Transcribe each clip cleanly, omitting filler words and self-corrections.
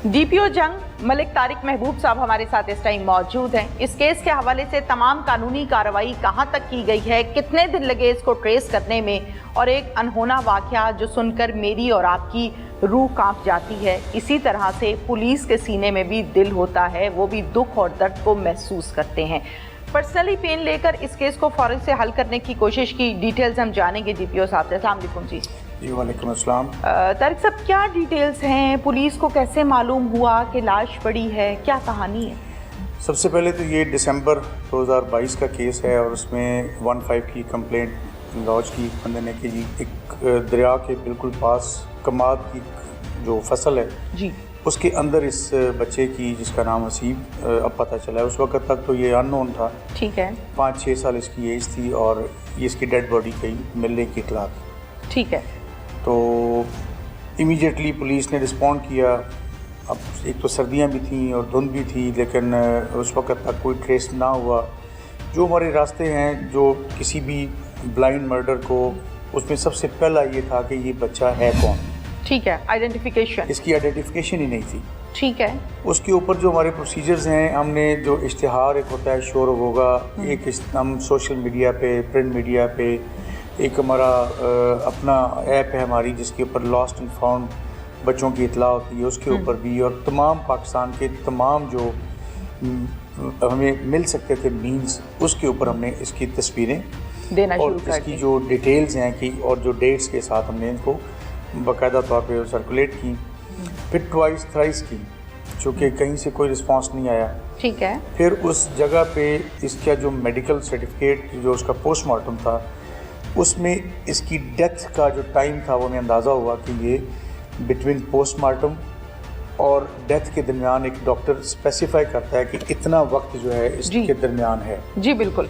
DPO जंग मलिक तारिक महबूब साहब हमारे साथ इस टाइम मौजूद हैं। इस केस के हवाले से तमाम कानूनी कार्रवाई कहां तक की गई है, कितने दिन लगे इसको ट्रेस करने में, और एक अनहोना वाकया जो सुनकर मेरी और आपकी रूह कांप जाती है। इसी तरह से पुलिस के सीने में भी दिल होता है, वो भी दुख और दर्द को महसूस करते हैं। पर्सनली पेन लेकर इस केस को फौरन से हल करने की कोशिश की। डिटेल्स हम जानेंगे डीपीओ साहब से। अस्सलाम वालेकुम जी। वालेकुम अस्सलाम। तारिक साहब, क्या डिटेल्स हैं? पुलिस को कैसे मालूम हुआ कि लाश पड़ी है? क्या कहानी है? सबसे पहले तो ये दिसंबर 2022 का केस है और उसमें 15 की कंप्लेंट लॉन्च की बंदे ने कि जी एक दरिया के बिल्कुल पास कमाद की जो फसल है जी, उसके अंदर इस बच्चे की, जिसका नाम हसीब अब पता चला है, उस वक्त तक तो ये अननोन था। ठीक है। 5-6 साल इसकी एज थी और ये इसकी डेड बॉडी कहीं मिलने की इतला थी। ठीक है। तो इमीडिएटली पुलिस ने रिस्पॉन्ड किया। अब एक तो सर्दियां भी थी और धुंध भी थी, लेकिन उस वक्त तक कोई ट्रेस ना हुआ। जो हमारे रास्ते हैं जो किसी भी ब्लाइंड मर्डर को, उसमें सबसे पहला ये था कि ये बच्चा है कौन। ठीक है, आइडेंटिफिकेशन। इसकी आइडेंटिफिकेशन ही नहीं थी। ठीक है। उसके ऊपर जो हमारे प्रोसीजर्स हैं, हमने जो इश्तिहार एक होता है शोर होगा, एक हम सोशल मीडिया पे, प्रिंट मीडिया पे, एक हमारा अपना ऐप है हमारी जिसके ऊपर लॉस्ट एंड फाउंड बच्चों की इतला होती है, उसके ऊपर भी, और तमाम पाकिस्तान के तमाम जो हमें मिल सकते थे मीन्स, उसके ऊपर हमने इसकी तस्वीरें देना और इसकी जो डिटेल्स हैं कि और जो डेट्स के साथ हमने इनको बाकायदा तौर पे सर्कुलेट की। फिर ट्वाइस थ्राइस की, चूँकि कहीं से कोई रिस्पांस नहीं आया। ठीक है। फिर उस जगह पे इसका जो मेडिकल सर्टिफिकेट, जो उसका पोस्टमार्टम था, उसमें इसकी डेथ का जो टाइम था वो हमें अंदाज़ा हुआ कि ये बिटवीन पोस्टमार्टम और डेथ के दरमियान एक डॉक्टर स्पेसिफाई करता है कि इतना वक्त जो है इसके दरमियान है। जी बिल्कुल।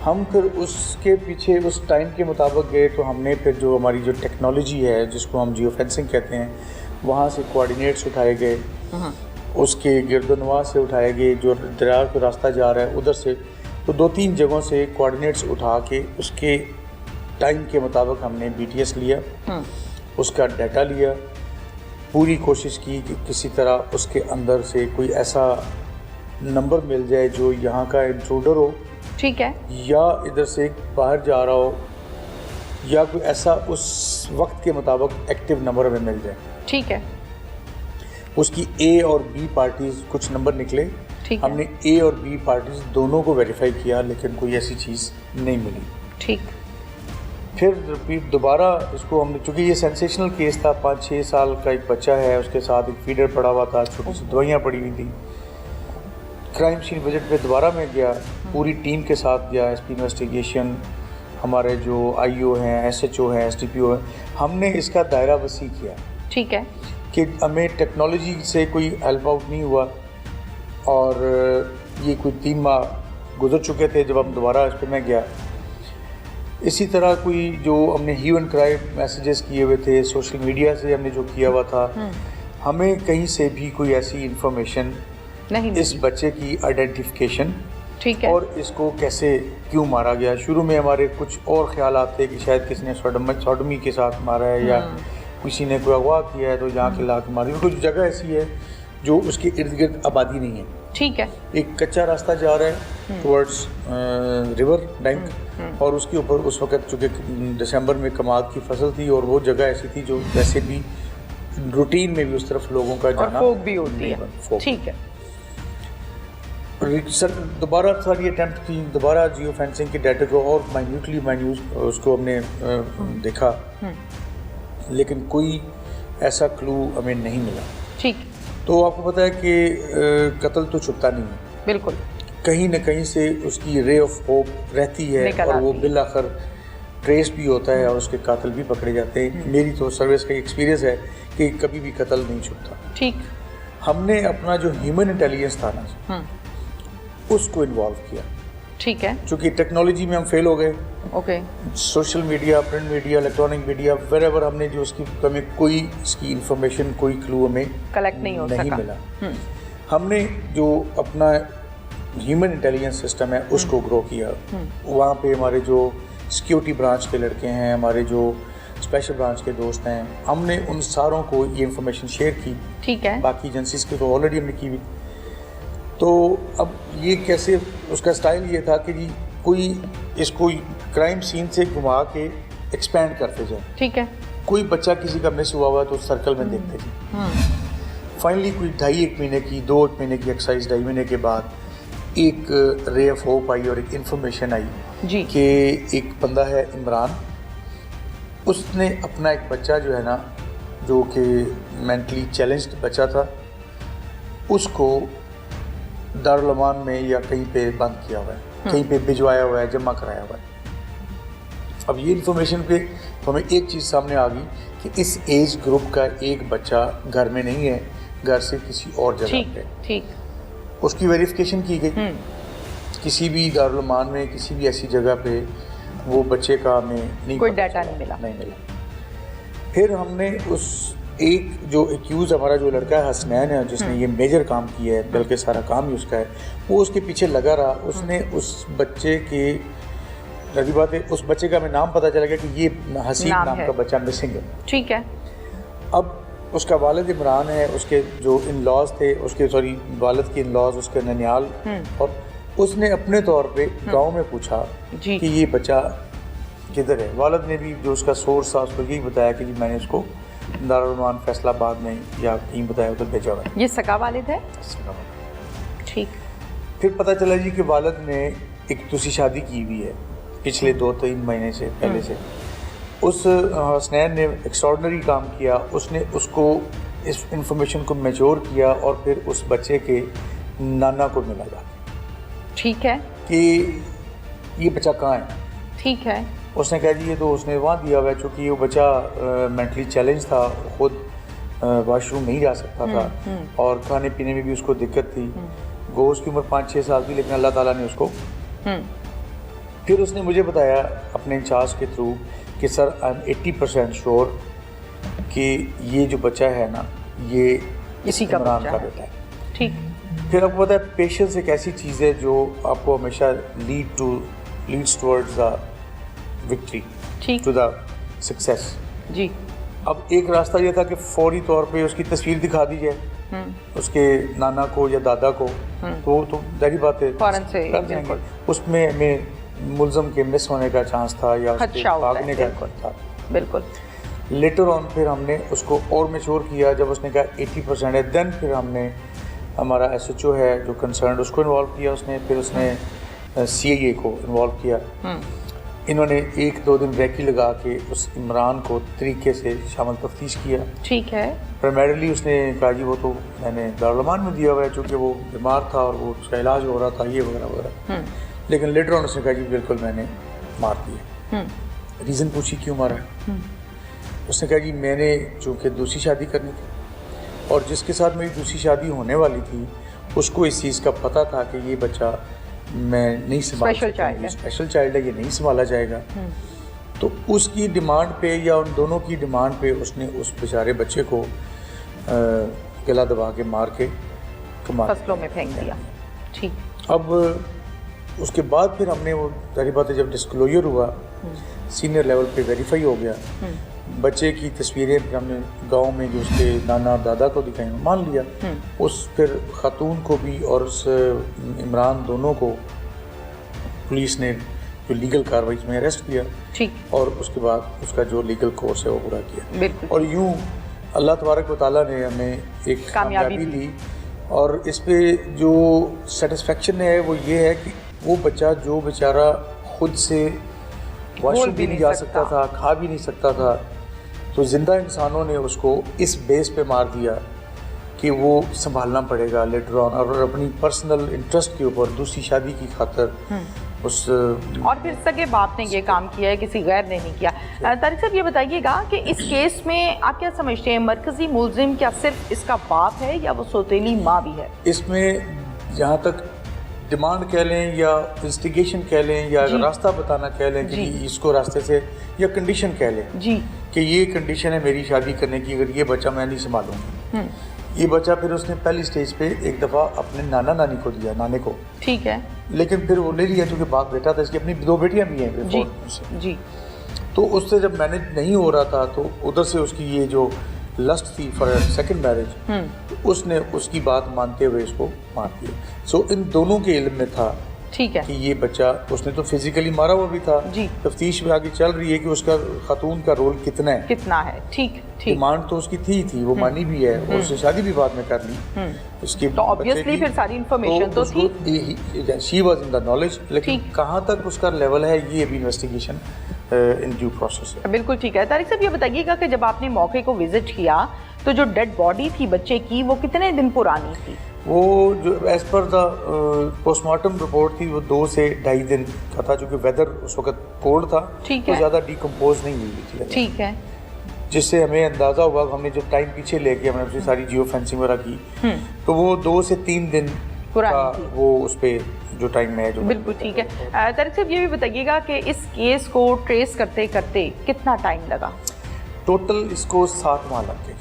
हम फिर उसके पीछे उस टाइम के मुताबिक गए, तो हमने फिर जो हमारी जो टेक्नोलॉजी है जिसको हम जियो फेंसिंग कहते हैं, वहाँ से कोऑर्डिनेट्स उठाए गए, उसके गिरदनवा से उठाए गए, जो दरिया का रास्ता जा रहा है उधर से, तो 2-3 जगहों से कोऑर्डिनेट्स उठा के उसके टाइम के मुताबिक हमने BTS लिया, उसका डाटा लिया, पूरी कोशिश की कि किसी तरह उसके अंदर से कोई ऐसा नंबर मिल जाए जो यहाँ का इंट्रूडर हो। ठीक है। या इधर से बाहर जा रहा हो, या कोई ऐसा उस वक्त के मुताबिक एक्टिव नंबर हमें मिल जाए। ठीक है। उसकी A और B पार्टीज़ कुछ नंबर निकले। ठीक हमने है। A और B पार्टीज़ दोनों को वेरीफाई किया, लेकिन कोई ऐसी चीज़ नहीं मिली। ठीक। फिर रिपीट दोबारा इसको हमने, चूँकि ये सेंसेशनल केस था, 5-6 साल का एक बच्चा है, उसके साथ एक फीडर पड़ा हुआ था, छोटी सी दवाइयाँ पड़ी हुई थी। क्राइम सीन विजिट पे दोबारा मैं गया, पूरी टीम के साथ गया, SP इन्वेस्टिगेशन, हमारे जो IO हैं, SHO हैं, SDPO हैं, हमने इसका दायरा वसी किया। ठीक है। कि हमें टेक्नोलॉजी से कोई हेल्प आउट नहीं हुआ, और ये कोई 3 माह गुजर चुके थे जब हम दोबारा इस पर मैं गया। इसी तरह कोई जो हमने ह्यू एंड क्राई मैसेजेस किए हुए थे, सोशल मीडिया से हमने जो किया हुआ था, हमें कहीं से भी कोई ऐसी इंफॉर्मेशन नहीं इस बच्चे की आइडेंटिफिकेशन, ठीक है, और इसको कैसे क्यों मारा गया। शुरू में हमारे कुछ और ख्याल थे कि शायद किसी ने सोडोमी के साथ मारा है, या किसी ने कोई अगवा किया है तो यहाँ के ला के मारी। कुछ जगह ऐसी है जो उसके इर्द गिर्द आबादी नहीं है। ठीक है। एक कच्चा रास्ता जा रहा है टुवर्ड्स रिवर बैंक, और उसके ऊपर उस वक्त चूँकि दिसंबर में कमाद की फसल थी, और वो जगह ऐसी थी जो वैसे भी रूटीन में भी उस तरफ लोगों का जाना फोक भी होती है। ठीक है। सर दोबारा सारी अटैम्प्ट की, दोबारा जियो फेंसिंग के डाटा को और माइन्यूट उसको हमने देखा, लेकिन कोई ऐसा क्लू हमें नहीं मिला। ठीक। तो आपको पता है कि कत्ल तो छुपता नहीं है, बिल्कुल, कहीं न कहीं से उसकी रे ऑफ होप रहती है, और वो बिल आखिर ट्रेस भी होता है और उसके कातिल भी पकड़े जाते हैं। मेरी तो सर्विस का एक्सपीरियंस है कि कभी भी कत्ल नहीं छुपता। ठीक। हमने अपना जो ह्यूमन इंटेलिजेंस था ना, उसको इन्वॉल्व किया। ठीक है। चूँकि टेक्नोलॉजी में हम फेल हो गए। Okay. Social media, print media, electronic media, wherever हमने जो उसकी हमें कोई इसकी इंफॉर्मेशन, कोई क्लू हमें कलेक्ट नहीं मिला। हमने जो अपना ह्यूमन इंटेलिजेंस सिस्टम है उसको ग्रो किया। वहाँ पे हमारे जो सिक्योरिटी ब्रांच के लड़के हैं, हमारे जो स्पेशल ब्रांच के दोस्त हैं, हमने उन सारों को ये इंफॉर्मेशन शेयर की। ठीक है। बाकी एजेंसीज के तो ऑलरेडी हमने की हुई। तो अब ये कैसे, उसका स्टाइल ये था कि जी कोई इसको क्राइम सीन से घुमा के एक्सपेंड करते जाए। ठीक है। कोई बच्चा किसी का मिस हुआ हुआ तो सर्कल में देखते जाए। फाइनली कोई 2.5 महीने की 2 महीने की एक्सरसाइज 2.5 महीने के बाद एक रे ऑफ होप आई और एक इन्फॉर्मेशन आई जी कि एक बंदा है इमरान, उसने अपना एक बच्चा जो है ना, जो कि मेंटली चैलेंज्ड बच्चा था, उसको दारुल अमान में या कहीं पे बंद किया हुआ है, कहीं पे भिजवाया हुआ है, जमा कराया हुआ है। अब ये इन्फॉर्मेशन पे तो हमें एक चीज़ सामने आ गई कि इस एज ग्रुप का एक बच्चा घर में नहीं है, घर से किसी और जगह पे। ठीक। उसकी वेरिफिकेशन की गई, किसी भी दारुल अमान में किसी भी ऐसी जगह पे वो बच्चे का हमें नहीं, कोई डाटा नहीं मिला। फिर हमने उस एक जो एक्यूज़ हमारा जो लड़का है हसनैन है, जिसने ये मेजर काम किया है, बल्कि सारा काम ही उसका है, वो उसके पीछे लगा रहा। उसने उस बच्चे के, लगी बात है, उस बच्चे का हमें नाम पता चला गया कि ये हसीब नाम का बच्चा मिसिंग है। ठीक है। अब उसका वालिद इमरान है, उसके जो इन लॉज थे, उसके वालिद के इन लॉज उसके ननियाल, और उसने अपने तौर पे गांव में पूछा कि ये बच्चा किधर है। वालिद ने भी जो उसका सोर्स था उसको यही बताया कि जी मैंने उसको दारुल अमान फैसलाबाद में या कहीं बताया उधर भेजा हुआ है। ये सगा वालिद है? ठीक। फिर पता चला जी कि वालिद ने एक दूसरी शादी की हुई है पिछले 2-3 महीने से पहले से। उस हसनैन ने एक्स्ट्रॉर्डिनरी काम किया, उसने उसको इस इंफॉर्मेशन को मैच्योर किया और फिर उस बच्चे के नाना को मिला जाके। ठीक है। कि ये बच्चा कहाँ है। ठीक है। उसने कहा जी ये तो उसने वहाँ दिया हुआ है, चूँकि वो बच्चा मेंटली चैलेंज था, खुद वाशरूम नहीं जा सकता था और खाने पीने में भी उसको दिक्कत थी। गो उसकी उम्र 5-6 साल थी, लेकिन अल्लाह ताला ने उसको। फिर उसने मुझे बताया अपने इंचार्ज के थ्रू कि सर आई एम 80% श्योर कि ये जो बच्चा है ना, ये इसी का बेटा है। ठीक। फिर आपको पता है पेशेंस एक ऐसी चीज़ है जो आपको हमेशा leads towards the victory, to the success. जी। अब एक रास्ता ये था कि फौरी तौर पे उसकी तस्वीर दिखा दी जाए उसके नाना को या दादा को, तो जाहिर बात है फौरन से कर देंगे। उसमें हमें मुल्ज़म के मिस होने का चांस था या उसके भागने का था। बिल्कुल। लेटर ऑन फिर हमने उसको और मैच्योर किया, जब उसने कहा 80% है, देन फिर हमने हमारा SHO है जो कंसर्न, उसको इन्वॉल्व किया उसने, फिर उसने CIA को इन्वॉल्व किया। इन्होंने 1-2 दिन रेकी लगा के उस इमरान को तरीके से शामिल तफ्तीश किया। ठीक है। प्राइमरीली उसने कहा जी वो तो मैंने दारुल अमान में दिया हुआ है, चूँकि वो बीमार था और वो उसका इलाज हो रहा था, ये वगैरह वगैरह। लेकिन लेटर ऑन उसने कहा जी बिल्कुल मैंने मार दिया। रीज़न पूछी क्यों मारा। उसने कहा जी मैंने चूँकि दूसरी शादी करनी थी और जिसके साथ मेरी दूसरी शादी होने वाली थी उसको इस चीज़ का पता था कि ये बच्चा मैं नहीं संभाल सकता, स्पेशल चाइल्ड है, ये नहीं संभाला जाएगा। तो उसकी डिमांड पे या उन दोनों की डिमांड पे उसने उस बेचारे बच्चे को गला दबा के मार के फसलों में फेंक दिया। ठीक। अब उसके बाद फिर हमने वो सारी बातें जब डिस्क्लोजर हुआ, सीनियर लेवल पे वेरीफाई हो गया, बच्चे की तस्वीरें फिर हमने गांव में जो उसके नाना दादा को दिखाई, मान लिया। उस फिर खातून को भी और उस इमरान दोनों को पुलिस ने जो लीगल कार्रवाई में अरेस्ट किया। ठीक। और उसके बाद उसका जो लीगल कोर्स है वो पूरा किया। और यूँ अल्लाह तबारक व तआला ने हमें एक कामयाबी दी। और इस पे जो सेटिस्फेक्शन है वो ये है कि वो बच्चा जो बेचारा खुद से वॉशरूम भी नहीं जा सकता था, खा भी नहीं सकता था, तो ज़िंदा इंसानों ने उसको इस बेस पे मार दिया कि वो संभालना पड़ेगा लेटर ऑन, और अपनी पर्सनल इंटरेस्ट के ऊपर दूसरी शादी की खातर उस और फिर सगे बाप ने ये काम किया है, किसी गैर ने नहीं किया। तारिक साहब ये बताइएगा कि इस केस में आप क्या समझते हैं, मरकज़ी मुलजिम क्या सिर्फ इसका बाप है या वो सौतेली माँ भी है? इसमें जहाँ तक डिमांड कह लें या इंस्टिगेशन कह लें या रास्ता बताना कह लें कि इसको रास्ते से, या कंडीशन कह लें जी कि ये कंडीशन है मेरी शादी करने की, अगर ये बच्चा मैं नहीं संभालूंगी। ये बच्चा फिर उसने पहली स्टेज पे एक दफ़ा अपने नाना नानी को दिया, नाने को। ठीक है। लेकिन फिर वो ले लिया क्योंकि बाप बेटा था, इसकी अपनी 2 बेटियां भी हैं जी। तो उससे जब मैनेज नहीं हो रहा था तो उधर से उसकी ये जो लस्ट थी फॉर सेकंड मैरिज, उसने उसकी बात मानते हुए इसको मार दिया। सो इन दोनों के इल्म में था ठीक है कि ये बच्चा, उसने तो फिजिकली मारा हुआ भी था जी। तफ्तीश में आगे चल रही है कि उसका खातून का रोल कितना है। ठीक। डिमांड तो उसकी थी वो मानी भी है और उससे शादी भी बाद में कर ली उसकी, तो ऑब्वियसली फिर सारी इंफॉर्मेशन तो थी, she was in the knowledge, लेकिन कहाँ तक उसका लेवल है ये अभी इन्वेस्टिगेशन इन ड्यू प्रोसेस है। बिल्कुल ठीक है। तारिक साहब ये बताइएगा कि जब आपने मौके को विजिट किया तो जो डेड बॉडी थी बच्चे की वो कितने दिन पुरानी थी? वो जो as per the postmortem report थी वो 2 से ढाई दिन का था, जो कि वेदर उस वक्त कोल्ड था, ठीक है, है, ज़्यादा डिकम्पोज नहीं हुई थी, ठीक है, जिससे हमें अंदाज़ा हुआ। हमने जब टाइम पीछे लेके हमने अपनी सारी जियो फेंसिंग वगैरह की तो वो 2 से 3 दिन का वो उस पर जो टाइम है जो। बिल्कुल ठीक है। तारिक साहब ये भी बताइएगा कि इस केस को ट्रेस करते करते कितना टाइम लगा? टोटल इसको 7 माह लग गए।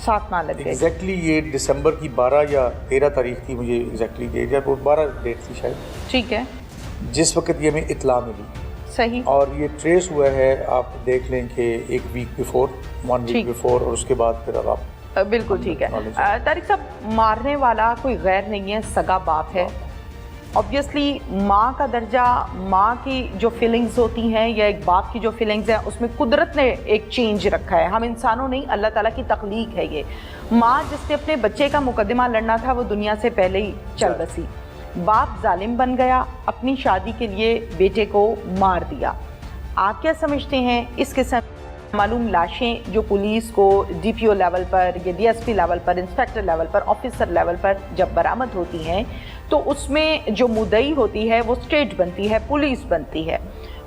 7 माह लग गए एग्जैक्टली। ये दिसंबर की 12 या 13 तारीख थी, मुझे एग्जैक्टली डेट, या 12 डेट थी शायद, ठीक है, जिस वक्त ये हमें इतला मिली। सही। और ये ट्रेस हुआ है, आप देख लें कि 1 वीक बिफोर, 1 वीक बिफोर, और उसके बाद फिर अब आप। बिल्कुल ठीक है। तारिक साहब मारने वाला कोई गैर नहीं है, सगा बाप है। ऑब्वियसली माँ का दर्जा, माँ की जो फीलिंग्स होती हैं या एक बाप की जो फीलिंग्स हैं, उसमें कुदरत ने एक चेंज रखा है। हम इंसानों नहीं, अल्लाह ताला की तख्लीक है ये। माँ जिसने अपने बच्चे का मुकदमा लड़ना था वो दुनिया से पहले ही चल बसी। बाप जालिम बन गया, अपनी शादी के लिए बेटे को मार दिया। आप क्या समझते हैं इस किस्म मालूम लाशें जो पुलिस को DPO लेवल पर या DSP लेवल पर, इंस्पेक्टर लेवल पर, ऑफिसर लेवल पर जब बरामद होती हैं तो उसमें जो मुद्दई होती है वो स्टेट बनती है, पुलिस बनती है।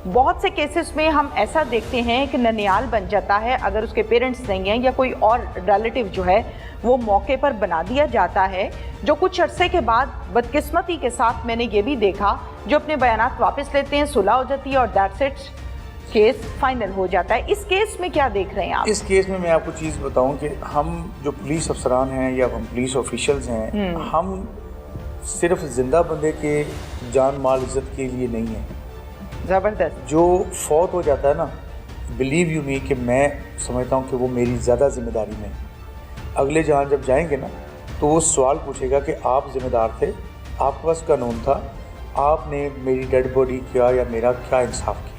बहुत से केसेस में हम ऐसा देखते हैं कि ननियाल बन जाता है अगर उसके पेरेंट्स नहीं हैं या कोई और रिलेटिव जो है वो मौके पर बना दिया जाता है, जो कुछ अरसे के बाद बदकिस्मती के साथ मैंने ये भी देखा जो अपने बयानात वापस लेते हैं, सुलह हो जाती है और दैट्स इट, केस फाइनल हो जाता है। इस केस में क्या देख रहे हैं आप? इस केस में मैं आपको चीज़ बताऊं कि हम जो पुलिस अफसरान हैं या हम पुलिस ऑफिशियल्स हैं, हम सिर्फ जिंदा बंदे के जान माल इज्जत के लिए नहीं है। ज़बरदस्त। जो फौत हो जाता है ना, बिलीव यू मी कि मैं समझता हूँ कि वो मेरी ज़्यादा जिम्मेदारी में। अगले जहाँ जब जाएंगे ना तो वो सवाल पूछेगा कि आप जिम्मेदार थे, आपके पास कानून था, आपने मेरी डेड बॉडी किया या मेरा क्या इंसाफ किया।